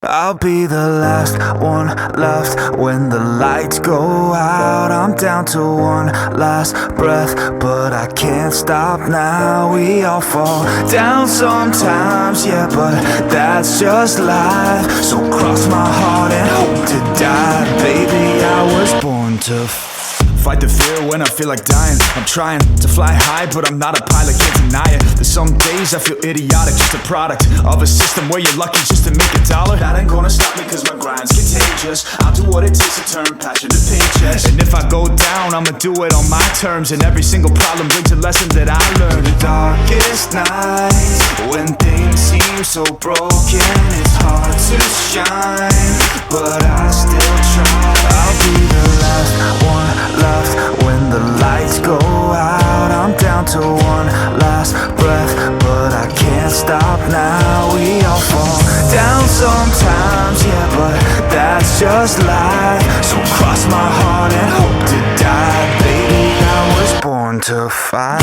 I'll be the last one left when the lights go out. I'm down to one last breath, but I can't stop now. We all fall down sometimes, yeah, but that's just life. So cross my heart and hope to die. Baby, I was born to fight the fear when I feel like dying. I'm trying to fly high, but I'm not a pilot, can't deny it. There's some days I feel idiotic, just a product of a system where you're lucky just to make $1. That ain't gonna stop me cause my grind's contagious. I'll do what it takes to turn passion to paychecks. And if I go down, I'ma do it on my terms. And every single problem brings a lesson that I learned. The darkest nights, when things seem so broken, it's hard to shine, but I still try. I'll be the last one left when the lights go out. I'm down to one last breath, but I can't stop now. We all fall down sometimes, yeah, but that's just life. So cross my heart and hope to die. Baby, I was born to fight.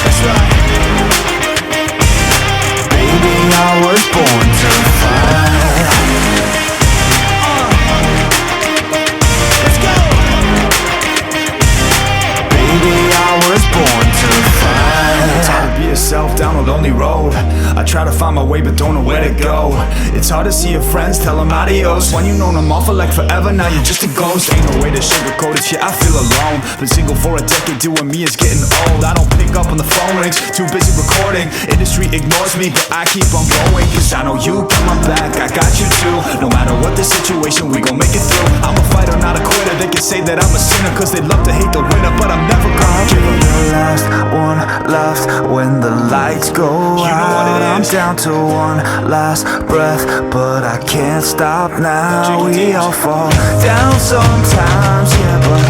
That's right. Baby, I was born to fight. Down a lonely road, I try to find my way but don't know where to go. It's hard to see your friends, tell them adios. When you known them all for like forever, now you're just a ghost. Ain't no way to sugarcoat it, yeah, I feel alone. Been single for a decade, doing me is getting old. I don't pick up when the phone rings, too busy recording. Industry ignores me, but I keep on going, cause I know you got my back, I got you too. No matter what the situation, we gon' make it through. I'm a fighter, not a quitter. They can say that I'm a sinner, cause they love to hate the winner, but I'm never gonna give up. The last one left when the lights go out. I'm down to one last breath, but I can't stop now. We all fall down sometimes, yeah, but